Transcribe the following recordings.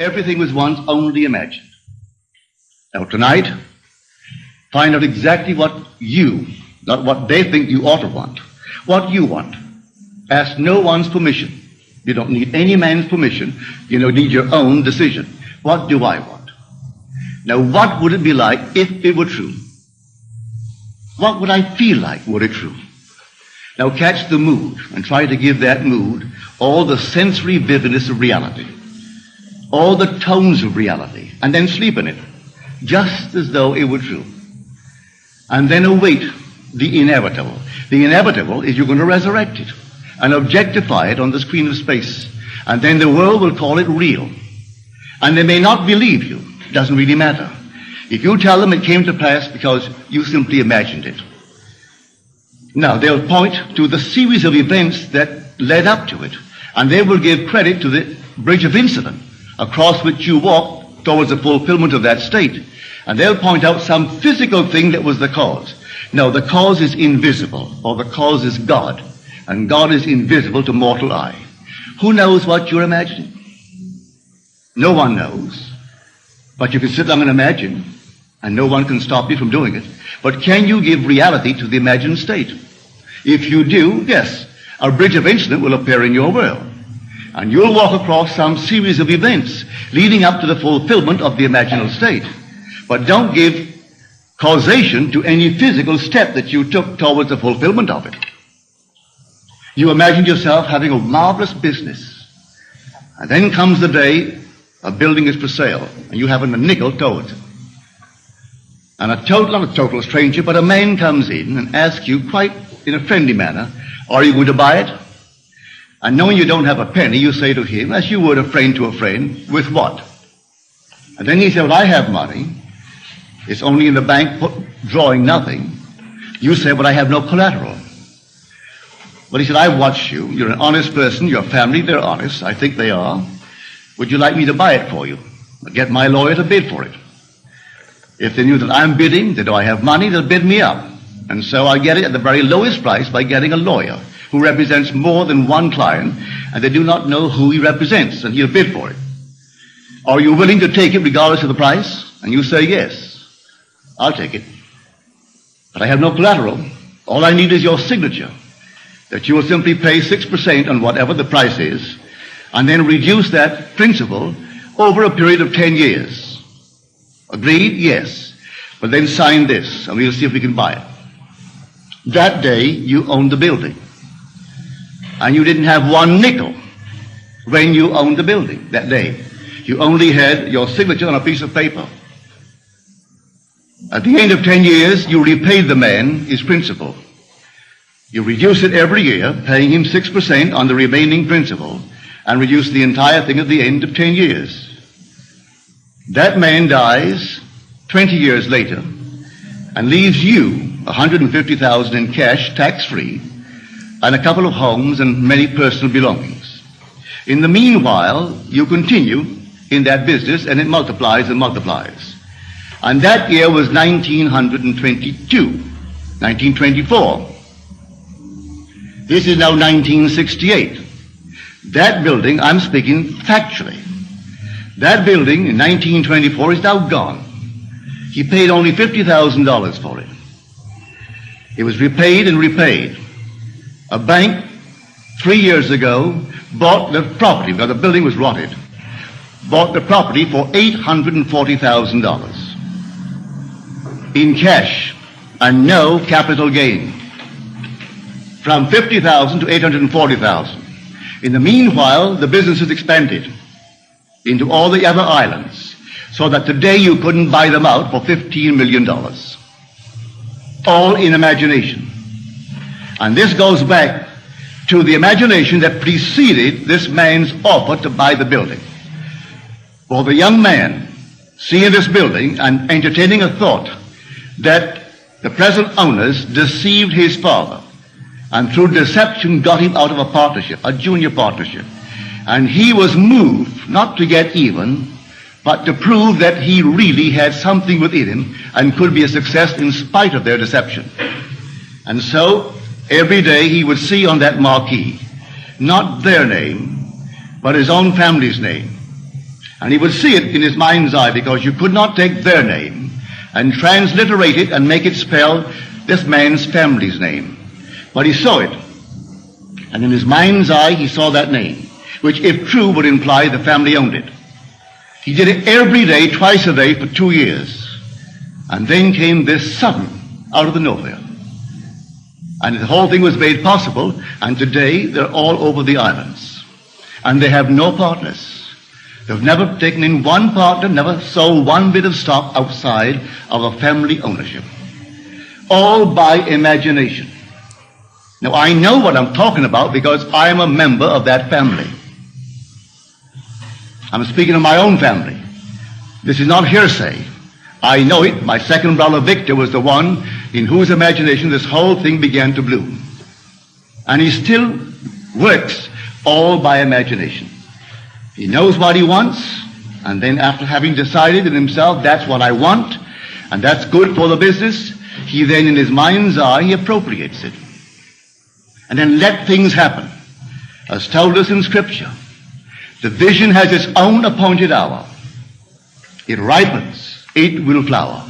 everything was once only imagined. Now tonight, find out exactly what you, not what they think you ought to want, what you want. Ask no one's permission. You don't need any man's permission. You don't need your own decision. What do I want? Now, what would it be like if it were true? What would I feel like were it true? Now, catch the mood and try to give that mood all the sensory vividness of reality, all the tones of reality, and then sleep in it, just as though it were true. And then await the inevitable. The inevitable is you're going to resurrect it and objectify it on the screen of space. And then the world will call it real. And they may not believe you. It doesn't really matter. If you tell them it came to pass because you simply imagined it. Now, they'll point to the series of events that led up to it. And they will give credit to the bridge of incident across which you walked towards the fulfillment of that state. And they'll point out some physical thing that was the cause. No, the cause is invisible, or the cause is God. And God is invisible to mortal eye. Who knows what you're imagining? No one knows. But you can sit down and imagine, and no one can stop you from doing it. But can you give reality to the imagined state? If you do, yes, a bridge of incident will appear in your world. And you'll walk across some series of events leading up to the fulfillment of the imaginal state. But don't give causation to any physical step that you took towards the fulfillment of it. You imagined yourself having a marvelous business. And then comes the day a building is for sale, and you haven't a nickel towards it. And not a total stranger, but a man comes in and asks you quite in a friendly manner, are you going to buy it? And knowing you don't have a penny, you say to him, as you would a friend to a friend, with what? And then he said, well, I have money. It's only in the bank drawing nothing. You say, but I have no collateral. Well, he said, I've watched you. You're an honest person. Your family, they're honest. I think they are. Would you like me to buy it for you? I'll get my lawyer to bid for it. If they knew that I'm bidding, that I have money, they'll bid me up. And so I get it at the very lowest price by getting a lawyer who represents more than one client, and they do not know who he represents, and he'll bid for it. Are you willing to take it regardless of the price? And you say, yes, I'll take it. But I have no collateral. All I need is your signature, that you will simply pay 6% on whatever the price is, and then reduce that principal over a period of 10 years. Agreed? Yes. But then sign this, and we'll see if we can buy it. That day, you owned the building. And you didn't have one nickel when you owned the building that day. You only had your signature on a piece of paper. At the end of 10 years, you repaid the man his principal. You reduce it every year, paying him 6% on the remaining principal, and reduce the entire thing at the end of 10 years. That man dies 20 years later and leaves you $150,000 in cash, tax-free, and a couple of homes and many personal belongings. In the meanwhile, you continue in that business, and it multiplies and multiplies. And that year was 1922, 1924. This is now 1968. That building, I'm speaking factually, that building in 1924 is now gone. He paid only $50,000 for it. It was repaid and repaid. A bank 3 years ago bought the property, because the building was rotted, bought the property for $840,000 in cash and no capital gain. From $50,000 to $840,000. In the meanwhile, the business has expanded into all the other islands, so that today you couldn't buy them out for $15 million. All in imagination. And this goes back to the imagination that preceded this man's offer to buy the building. For the young man seeing this building and entertaining a thought that the present owners deceived his father, and through deception got him out of a partnership, a junior partnership. And he was moved not to get even, but to prove that he really had something within him and could be a success in spite of their deception. And so every day he would see on that marquee not their name, but his own family's name. And he would see it in his mind's eye because you could not take their name and transliterate it and make it spell this man's family's name. But he saw it. And in his mind's eye, he saw that name, which if true would imply the family owned it. He did it every day, twice a day for 2 years. And then came this sudden, out of the nowhere. And the whole thing was made possible, and today they're all over the islands. And they have no partners. They've never taken in one partner, never sold one bit of stock outside of a family ownership. All by imagination. Now I know what I'm talking about because I'm a member of that family. I'm speaking of my own family. This is not hearsay. I know it. My second brother Victor was the one in whose imagination this whole thing began to bloom. And he still works all by imagination. He knows what he wants, and then after having decided in himself that's what I want, and that's good for the business, he then in his mind's eye, he appropriates it. And then let things happen. As told us in Scripture, the vision has its own appointed hour. It ripens, it will flower.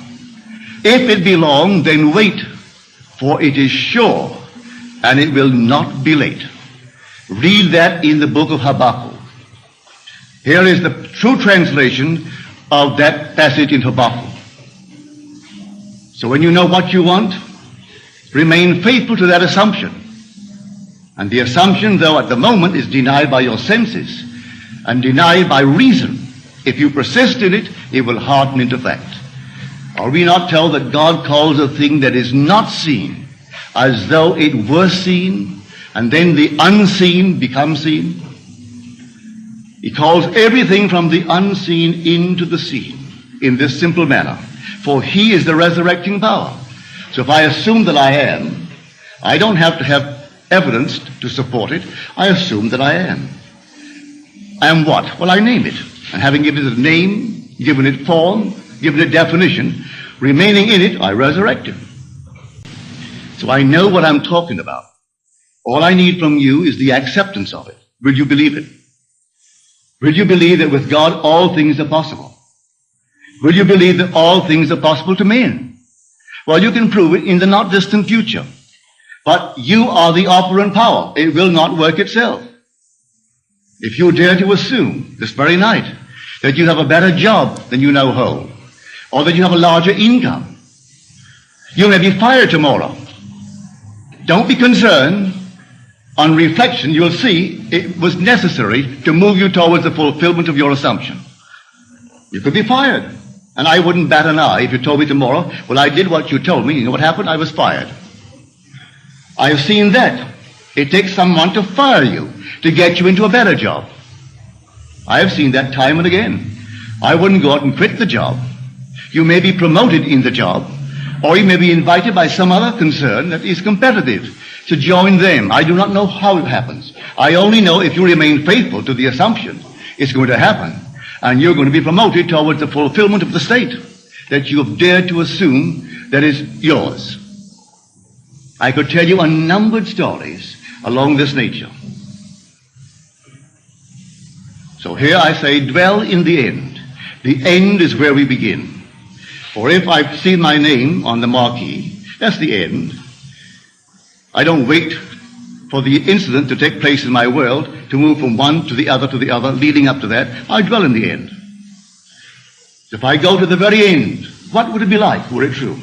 If it be long, then wait, for it is sure, and it will not be late. Read that in the book of Habakkuk. Here is the true translation of that passage in Habakkuk. So when you know what you want, remain faithful to that assumption. And the assumption, though at the moment, is denied by your senses and denied by reason. If you persist in it, it will harden into fact. Are we not told that God calls a thing that is not seen as though it were seen, and then the unseen becomes seen? He calls everything from the unseen into the seen in this simple manner. For he is the resurrecting power. So if I assume that I am, I don't have to have evidence to support it. I assume that I am. I am what? Well, I name it. And having given it a name, given it form, given it definition, remaining in it, I resurrect it. So I know what I'm talking about. All I need from you is the acceptance of it. Will you believe it? Will you believe that with God all things are possible? Will you believe that all things are possible to men? Well, you can prove it in the not distant future. But you are the operant power. It will not work itself. If you dare to assume this very night that you have a better job than you now hold, or that you have a larger income, you may be fired tomorrow. Don't be concerned. On reflection, you'll see it was necessary to move you towards the fulfillment of your assumption. You could be fired. And I wouldn't bat an eye if you told me tomorrow, well, I did what you told me. You know what happened? I was fired. I have seen that. It takes someone to fire you, to get you into a better job. I have seen that time and again. I wouldn't go out and quit the job. You may be promoted in the job, or you may be invited by some other concern that is competitive to join them. I do not know how it happens. I only know if you remain faithful to the assumption, it's going to happen, and you're going to be promoted towards the fulfillment of the state that you have dared to assume that is yours. I could tell you unnumbered stories along this nature. So here I say, dwell in the end. The end is where we begin. For if I've seen my name on the marquee, that's the end. I don't wait for the incident to take place in my world to move from one to the other, leading up to that. I dwell in the end. If I go to the very end, what would it be like were it true?